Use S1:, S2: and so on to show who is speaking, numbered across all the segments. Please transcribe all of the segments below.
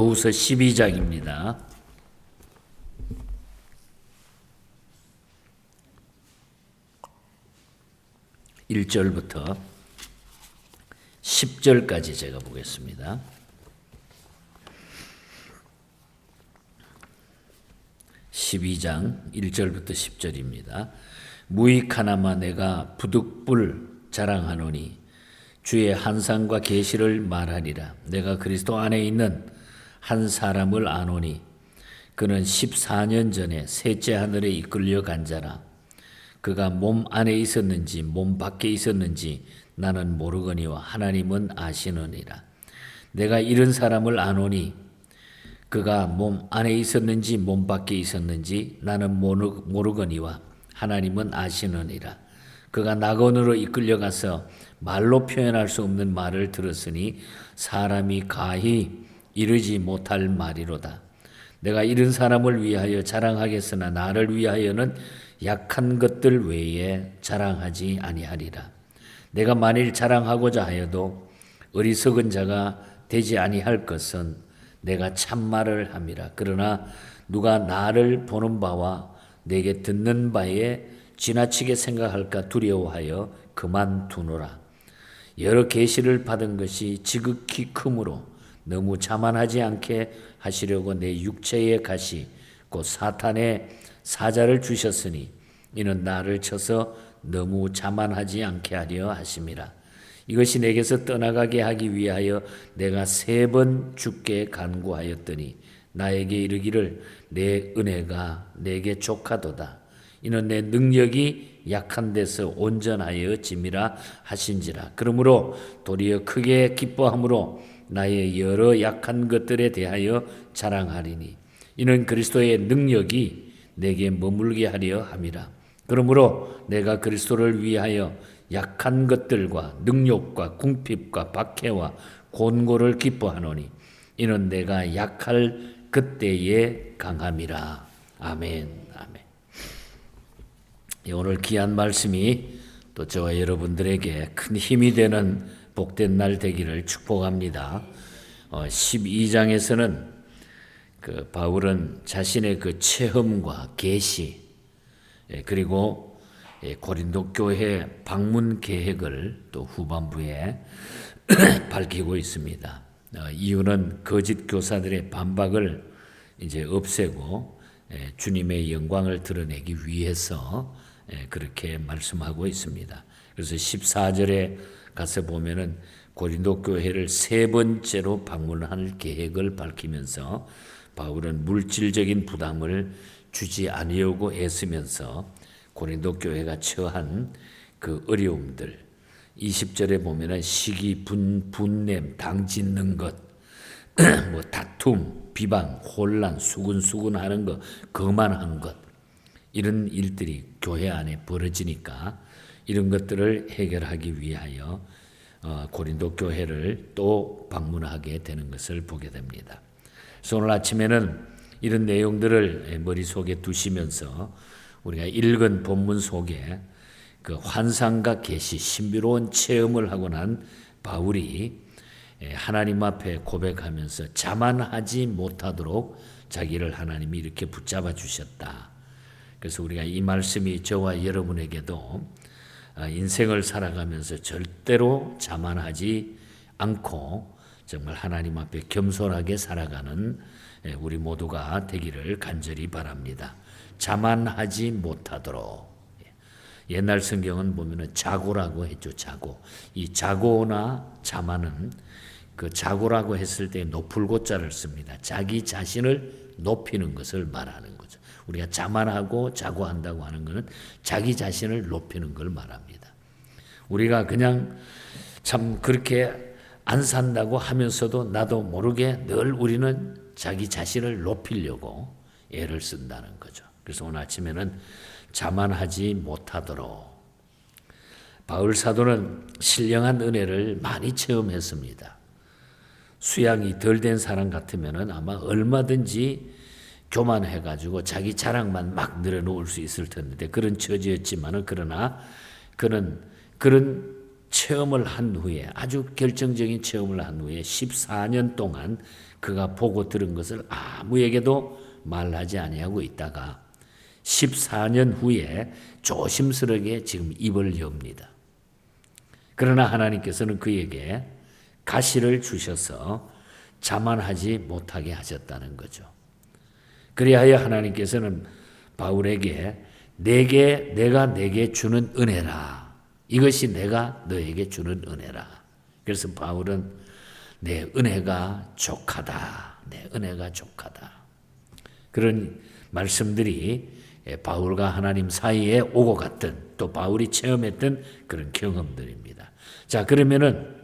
S1: 고린도후서 12장입니다. 1절부터 10절까지 제가 보겠습니다. 12장 1절부터 10절입니다. 무익하나마 내가 부득불 자랑하노니 주의 한상과 계시를 말하리라. 내가 그리스도 안에 있는 한 사람을 아노니 그는 14년 전에 셋째 하늘에 이끌려 간 자라. 그가 몸 안에 있었는지 몸 밖에 있었는지 나는 모르거니와 하나님은 아시느니라. 내가 이런 사람을 아노니 그가 몸 안에 있었는지 몸 밖에 있었는지 나는 모르거니와 하나님은 아시느니라. 그가 낙원으로 이끌려가서 말로 표현할 수 없는 말을 들었으니 사람이 가히 이르지 못할 말이로다. 내가 이런 사람을 위하여 자랑하겠으나 나를 위하여는 약한 것들 외에 자랑하지 아니하리라. 내가 만일 자랑하고자 하여도 어리석은 자가 되지 아니할 것은 내가 참말을 함이라. 그러나 누가 나를 보는 바와 내게 듣는 바에 지나치게 생각할까 두려워하여 그만두노라. 여러 계시를 받은 것이 지극히 크므로 너무 자만하지 않게 하시려고 내 육체의 가시 곧 사탄의 사자를 주셨으니 이는 나를 쳐서 너무 자만하지 않게 하려 하심이라. 이것이 내게서 떠나가게 하기 위하여 내가 3번 주께 간구하였더니 나에게 이르기를 내 은혜가 내게 족하도다. 이는 내 능력이 약한 데서 온전하여 짐이라 하신지라. 그러므로 도리어 크게 기뻐함으로 나의 여러 약한 것들에 대하여 자랑하리니 이는 그리스도의 능력이 내게 머물게 하려 함이라. 그러므로 내가 그리스도를 위하여 약한 것들과 능욕과 궁핍과 박해와 곤고를 기뻐하노니 이는 내가 약할 그때에 강함이라. 아멘. 아멘. 오늘 귀한 말씀이 또 저와 여러분들에게 큰 힘이 되는 복된 날 되기를 축복합니다. 12장에서는 바울은 자신의 그 체험과 계시 그리고 고린도 교회 방문 계획을 또 후반부에 밝히고 있습니다. 이유는 거짓 교사들의 반박을 이제 없애고 주님의 영광을 드러내기 위해서 그렇게 말씀하고 있습니다. 그래서 14절에 가서 보면은 고린도 교회를 3번째로 방문할 계획을 밝히면서 바울은 물질적인 부담을 주지 아니하고 애쓰면서 고린도 교회가 처한 그 어려움들 20절에 보면은 시기, 분냄, 당짓는 것, 뭐 다툼, 비방, 혼란, 수군수군하는 것, 거만한 것 이런 일들이 교회 안에 벌어지니까 이런 것들을 해결하기 위하여 고린도 교회를 또 방문하게 되는 것을 보게 됩니다. 그래서 오늘 아침에는 이런 내용들을 머릿속에 두시면서 우리가 읽은 본문 속에 그 환상과 계시, 신비로운 체험을 하고 난 바울이 하나님 앞에 고백하면서 자만하지 못하도록 자기를 하나님이 이렇게 붙잡아 주셨다. 그래서 우리가 이 말씀이 저와 여러분에게도 인생을 살아가면서 절대로 자만하지 않고 정말 하나님 앞에 겸손하게 살아가는 우리 모두가 되기를 간절히 바랍니다. 자만하지 못하도록. 옛날 성경은 보면은 자고라고 했죠. 자고. 이 자고나 자만은 그 자고라고 했을 때 높을 고자를 씁니다. 자기 자신을 높이는 것을 말하는 거죠. 우리가 자만하고 자고한다고 하는 것은 자기 자신을 높이는 걸 말합니다. 우리가 그냥 참 그렇게 안 산다고 하면서도 나도 모르게 늘 우리는 자기 자신을 높이려고 애를 쓴다는 거죠. 그래서 오늘 아침에는 자만하지 못하도록. 바울 사도는 신령한 은혜를 많이 체험했습니다. 수양이 덜 된 사람 같으면 아마 얼마든지 교만해가지고 자기 자랑만 막 늘어놓을 수 있을 텐데 그런 처지였지만은 그러나 그는 그런 체험을 한 후에 아주 결정적인 체험을 한 후에 14년 동안 그가 보고 들은 것을 아무에게도 말하지 아니하고 있다가 14년 후에 조심스럽게 지금 입을 엽니다. 그러나 하나님께서는 그에게 가시를 주셔서 자만하지 못하게 하셨다는 거죠. 그리하여 하나님께서는 바울에게 내가 내게 주는 은혜라. 이것이 내가 너에게 주는 은혜라. 그래서 바울은 내 은혜가 족하다. 내 은혜가 족하다. 그런 말씀들이 바울과 하나님 사이에 오고 갔던 또 바울이 체험했던 그런 경험들입니다. 자, 그러면은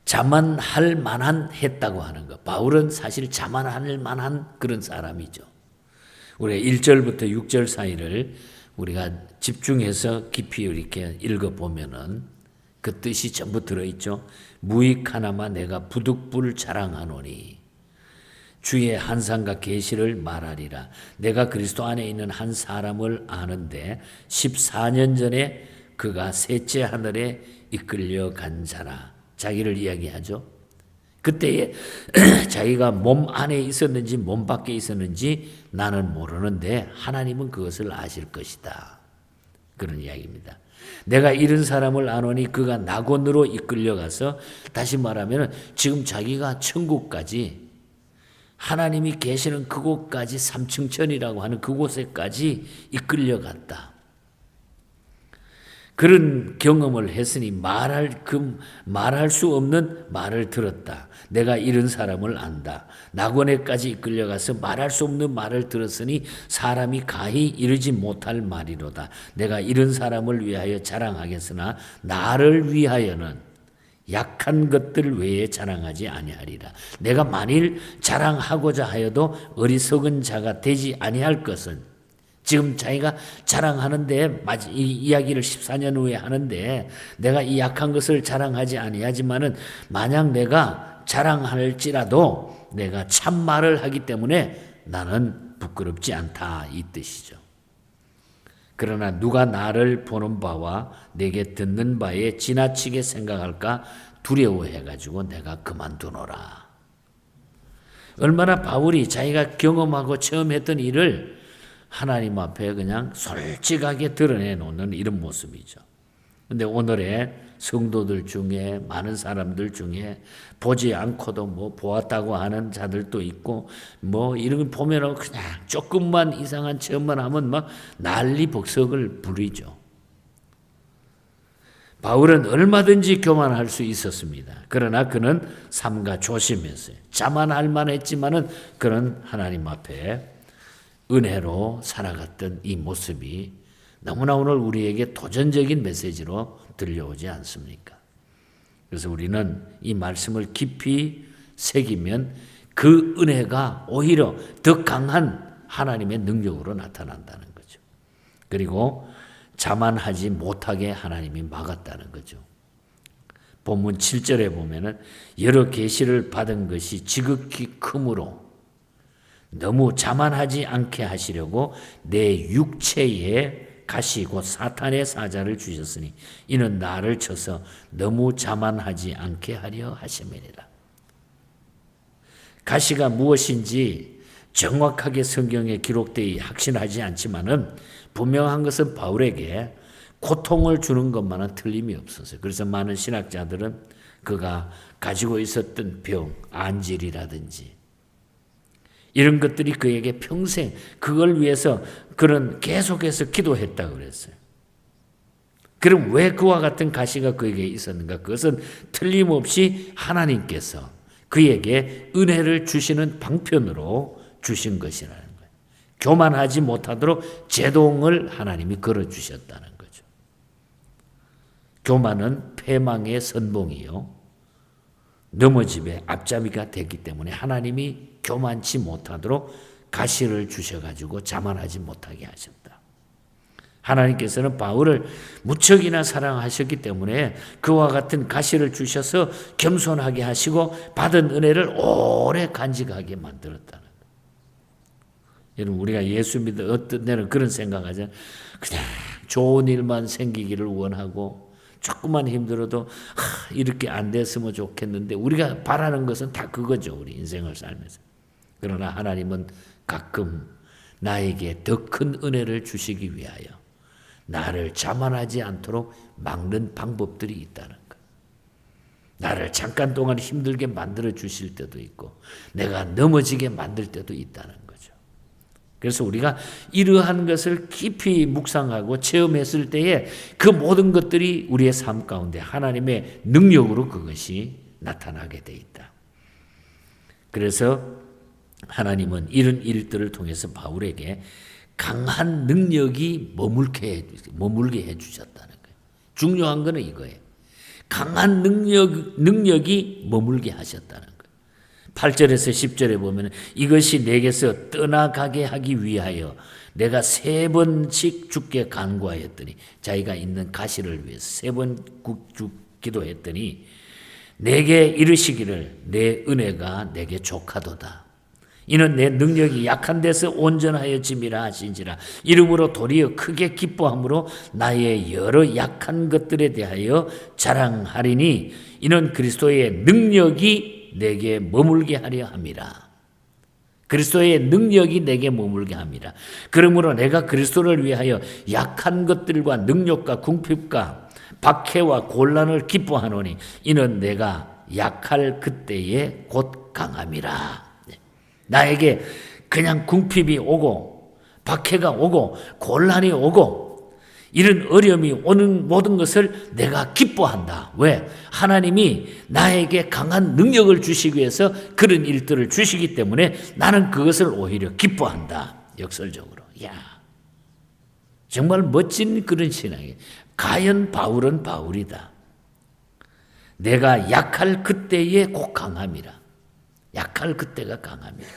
S1: 자만할 만한 했다고 하는 것. 바울은 사실 자만할 만한 그런 사람이죠. 우리가 1절부터 6절 사이를 우리가 집중해서 깊이 이렇게 읽어보면은 그 뜻이 전부 들어있죠. 무익하나마 내가 부득불 자랑하노니 주의 한상과 계시를 말하리라. 내가 그리스도 안에 있는 한 사람을 아는데 14년 전에 그가 셋째 하늘에 이끌려 간 자라. 자기를 이야기하죠. 그때에 자기가 몸 안에 있었는지 몸 밖에 있었는지 나는 모르는데 하나님은 그것을 아실 것이다. 그런 이야기입니다. 내가 이런 사람을 아노니 그가 낙원으로 이끌려가서 다시 말하면 지금 자기가 천국까지 하나님이 계시는 그곳까지 삼층천이라고 하는 그곳에까지 이끌려갔다. 그런 경험을 했으니 말할 수 없는 말을 들었다. 내가 이런 사람을 안다. 낙원에까지 이끌려가서 말할 수 없는 말을 들었으니 사람이 가히 이르지 못할 말이로다. 내가 이런 사람을 위하여 자랑하겠으나 나를 위하여는 약한 것들 외에 자랑하지 아니하리라. 내가 만일 자랑하고자 하여도 어리석은 자가 되지 아니할 것은 지금 자기가 자랑하는데 이 이야기를 14년 후에 하는데 내가 이 약한 것을 자랑하지 아니하지만은 만약 내가 자랑할지라도 내가 참말을 하기 때문에 나는 부끄럽지 않다 이 뜻이죠. 그러나 누가 나를 보는 바와 내게 듣는 바에 지나치게 생각할까 두려워해가지고 내가 그만두노라. 얼마나 바울이 자기가 경험하고 체험했던 일을 하나님 앞에 그냥 솔직하게 드러내놓는 이런 모습이죠. 그런데 오늘의 성도들 중에 많은 사람들 중에 보지 않고도 뭐 보았다고 하는 자들도 있고 뭐 이런 걸 보면 그냥 조금만 이상한 체험만 하면 막 난리 법석을 부리죠. 바울은 얼마든지 교만할 수 있었습니다. 그러나 그는 삼가 조심했어요. 자만할 만했지만은 그는 하나님 앞에 은혜로 살아갔던 이 모습이 너무나 오늘 우리에게 도전적인 메시지로 들려오지 않습니까? 그래서 우리는 이 말씀을 깊이 새기면 그 은혜가 오히려 더 강한 하나님의 능력으로 나타난다는 거죠. 그리고 자만하지 못하게 하나님이 막았다는 거죠. 본문 7절에 보면은 여러 계시를 받은 것이 지극히 크므로 너무 자만하지 않게 하시려고 내 육체에 가시 곧 사탄의 사자를 주셨으니 이는 나를 쳐서 너무 자만하지 않게 하려 하심이니라. 가시가 무엇인지 정확하게 성경에 기록되어 확신하지 않지만은 분명한 것은 바울에게 고통을 주는 것만은 틀림이 없었어요. 그래서 많은 신학자들은 그가 가지고 있었던 병, 안질이라든지 이런 것들이 그에게 평생 그걸 위해서 그는 계속해서 기도했다고 그랬어요. 그럼 왜 그와 같은 가시가 그에게 있었는가? 그것은 틀림없이 하나님께서 그에게 은혜를 주시는 방편으로 주신 것이라는 거예요. 교만하지 못하도록 제동을 하나님이 걸어주셨다는 거죠. 교만은 패망의 선봉이요. 넘어짐의 앞잡이가 됐기 때문에 하나님이 교만치 못하도록 가시를 주셔가지고 자만하지 못하게 하셨다. 하나님께서는 바울을 무척이나 사랑하셨기 때문에 그와 같은 가시를 주셔서 겸손하게 하시고 받은 은혜를 오래 간직하게 만들었다는 거예요. 여러분 우리가 예수 믿어 어떤 때는 그런 생각하잖아요. 그냥 좋은 일만 생기기를 원하고 조금만 힘들어도 이렇게 안 됐으면 좋겠는데 우리가 바라는 것은 다 그거죠. 우리 인생을 살면서. 그러나 하나님은 가끔 나에게 더 큰 은혜를 주시기 위하여 나를 자만하지 않도록 막는 방법들이 있다는 것. 나를 잠깐 동안 힘들게 만들어 주실 때도 있고 내가 넘어지게 만들 때도 있다는 거죠. 그래서 우리가 이러한 것을 깊이 묵상하고 체험했을 때에 그 모든 것들이 우리의 삶 가운데 하나님의 능력으로 그것이 나타나게 돼 있다. 그래서 하나님은 이런 일들을 통해서 바울에게 강한 능력이 머물게 해주셨다는 거예요. 중요한 거는 이거예요. 강한 능력이 머물게 하셨다는 거예요. 8절에서 10절에 보면 이것이 내게서 떠나가게 하기 위하여 내가 3번씩 주께 간구하였더니 자기가 있는 가시를 위해서 3번 기도했더니 내게 이르시기를 내 은혜가 내게 족하도다. 이는 내 능력이 약한 데서 온전하여짐이라 하신지라. 이러므로 도리어 크게 기뻐함으로 나의 여러 약한 것들에 대하여 자랑하리니 이는 그리스도의 능력이 내게 머물게 하려 함이라. 그리스도의 능력이 내게 머물게 함이라. 그러므로 내가 그리스도를 위하여 약한 것들과 능력과 궁핍과 박해와 곤란을 기뻐하노니 이는 내가 약할 그때에 곧 강함이라. 나에게 그냥 궁핍이 오고 박해가 오고 곤란이 오고 이런 어려움이 오는 모든 것을 내가 기뻐한다. 왜? 하나님이 나에게 강한 능력을 주시기 위해서 그런 일들을 주시기 때문에 나는 그것을 오히려 기뻐한다. 역설적으로. 야, 정말 멋진 그런 신앙이에요. 과연 바울은 바울이다. 내가 약할 그때에 곧 강함이라. 약할 그때가 강함이라.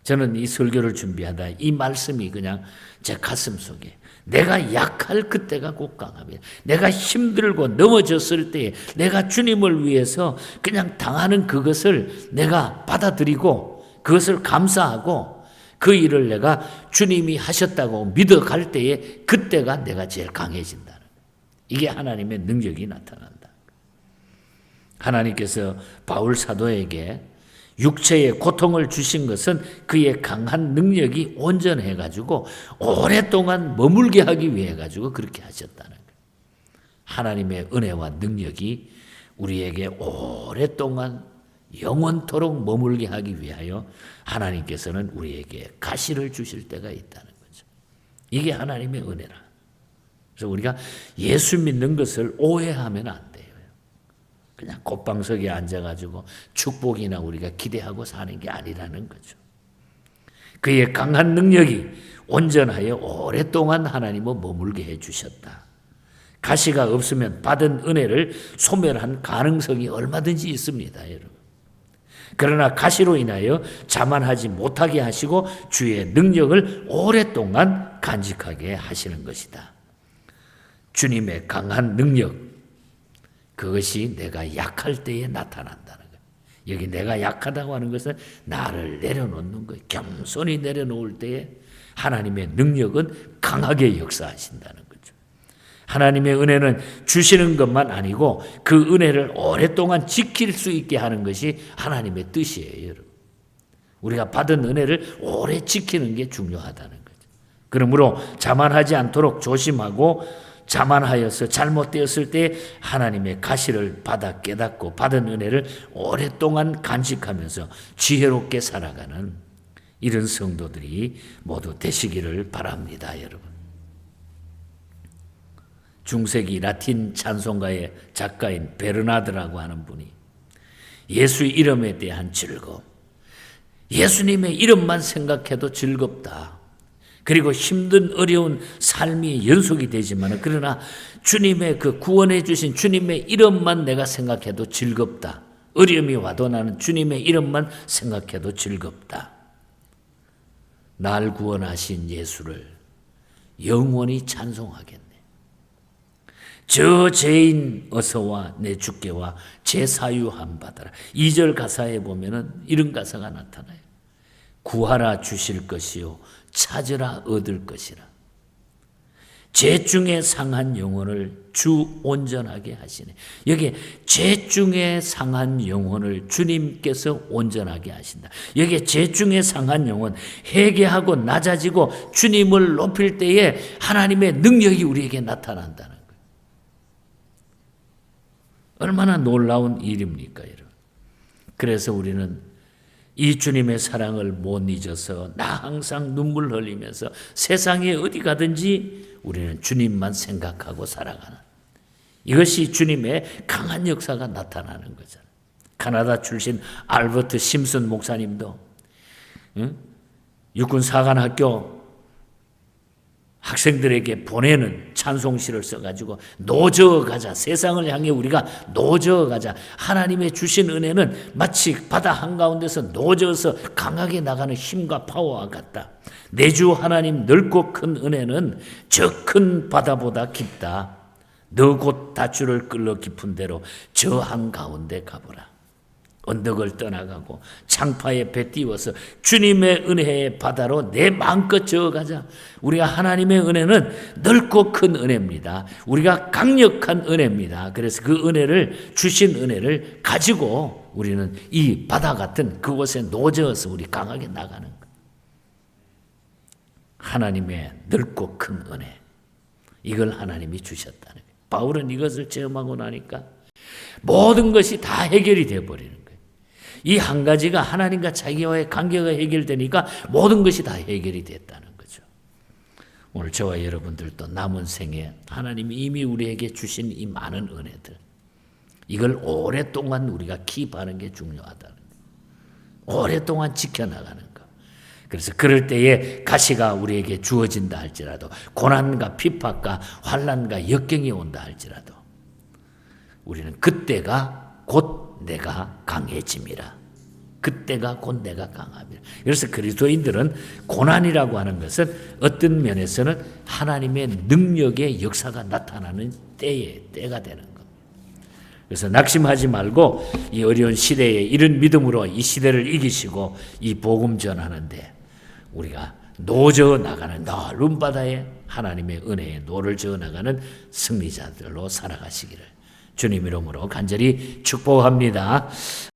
S1: 저는 이 설교를 준비하다 이 말씀이 그냥 제 가슴 속에 내가 약할 그때가 곧 강함이라. 내가 힘들고 넘어졌을 때에 내가 주님을 위해서 그냥 당하는 그것을 내가 받아들이고 그것을 감사하고 그 일을 내가 주님이 하셨다고 믿어갈 때에 그때가 내가 제일 강해진다는 거예요. 이게 하나님의 능력이 나타난다. 하나님께서 바울 사도에게 육체의 고통을 주신 것은 그의 강한 능력이 온전해가지고 오랫동안 머물게 하기 위해 가지고 그렇게 하셨다는 거예요. 하나님의 은혜와 능력이 우리에게 오랫동안 영원토록 머물게 하기 위하여 하나님께서는 우리에게 가시를 주실 때가 있다는 거죠. 이게 하나님의 은혜라. 그래서 우리가 예수 믿는 것을 오해하면 안 돼요. 그냥 꽃방석에 앉아가지고 축복이나 우리가 기대하고 사는 게 아니라는 거죠. 그의 강한 능력이 온전하여 오랫동안 하나님은 머물게 해주셨다. 가시가 없으면 받은 은혜를 소멸한 가능성이 얼마든지 있습니다, 여러분. 그러나 가시로 인하여 자만하지 못하게 하시고 주의 능력을 오랫동안 간직하게 하시는 것이다. 주님의 강한 능력, 그것이 내가 약할 때에 나타난다는 거예요. 여기 내가 약하다고 하는 것은 나를 내려놓는 거예요. 겸손히 내려놓을 때에 하나님의 능력은 강하게 역사하신다는 거죠. 하나님의 은혜는 주시는 것만 아니고 그 은혜를 오랫동안 지킬 수 있게 하는 것이 하나님의 뜻이에요, 여러분. 우리가 받은 은혜를 오래 지키는 게 중요하다는 거죠. 그러므로 자만하지 않도록 조심하고 자만하여서 잘못되었을 때 하나님의 가시를 받아 깨닫고 받은 은혜를 오랫동안 간직하면서 지혜롭게 살아가는 이런 성도들이 모두 되시기를 바랍니다, 여러분. 중세기 라틴 찬송가의 작가인 베르나드라고 하는 분이 예수의 이름에 대한 즐거움, 예수님의 이름만 생각해도 즐겁다. 그리고 힘든 어려운 삶이 연속이 되지만 그러나 주님의 그 구원해 주신 주님의 이름만 내가 생각해도 즐겁다. 어려움이 와도 나는 주님의 이름만 생각해도 즐겁다. 날 구원하신 예수를 영원히 찬송하겠네. 저 죄인 어서와 내 주께와 제 사유함 받아라. 2절 가사에 보면은 이런 가사가 나타나요. 구하라 주실 것이요 찾으라 얻을 것이라. 죄 중에 상한 영혼을 주 온전하게 하시네. 여기 죄 중에 상한 영혼을 주님께서 온전하게 하신다. 여기 죄 중에 상한 영혼, 회개하고 낮아지고 주님을 높일 때에 하나님의 능력이 우리에게 나타난다는 거예요. 얼마나 놀라운 일입니까, 여러분. 그래서 우리는 이 주님의 사랑을 못 잊어서 나 항상 눈물 흘리면서 세상에 어디 가든지 우리는 주님만 생각하고 살아가는, 이것이 주님의 강한 역사가 나타나는 거잖아요. 캐나다 출신 알버트 심슨 목사님도 육군 사관학교 학생들에게 보내는 찬송시를 써가지고 노저어 가자, 세상을 향해 우리가 노저어 가자. 하나님의 주신 은혜는 마치 바다 한가운데서 노저어서 강하게 나가는 힘과 파워와 같다. 내 주 하나님 넓고 큰 은혜는 저 큰 바다보다 깊다. 너 곧 닷줄을 끌러 깊은 데로 저 한가운데 가보라. 언덕을 떠나가고 창파에 배 띄워서 주님의 은혜의 바다로 내 마음껏 저어가자. 우리가 하나님의 은혜는 넓고 큰 은혜입니다. 우리가 강력한 은혜입니다. 그래서 그 은혜를, 주신 은혜를 가지고 우리는 이 바다 같은 그곳에 노저어서 우리 강하게 나가는 거예요. 하나님의 넓고 큰 은혜, 이걸 하나님이 주셨다는 거예요. 바울은 이것을 체험하고 나니까 모든 것이 다 해결이 되어버리는 거예요. 이 한 가지가 하나님과 자기와의 관계가 해결되니까 모든 것이 다 해결이 됐다는 거죠. 오늘 저와 여러분들도 남은 생에 하나님이 이미 우리에게 주신 이 많은 은혜들, 이걸 오랫동안 우리가 킵하는 게 중요하다는 거예요. 오랫동안 지켜나가는 거. 그래서 그럴 때에 가시가 우리에게 주어진다 할지라도, 고난과 핍박과 환난과 역경이 온다 할지라도 우리는 그때가 곧 내가 강해짐이라. 그때가 곧 내가 강함이라. 그래서 그리스도인들은 고난이라고 하는 것은 어떤 면에서는 하나님의 능력의 역사가 나타나는 때가 되는 겁니다. 그래서 낙심하지 말고 이 어려운 시대에 이런 믿음으로 이 시대를 이기시고 이 복음 전하는데 우리가 노저어 나가는 넓은 바다에 하나님의 은혜에 노를 저어 나가는 승리자들로 살아가시기를 주님 이름으로 간절히 축복합니다.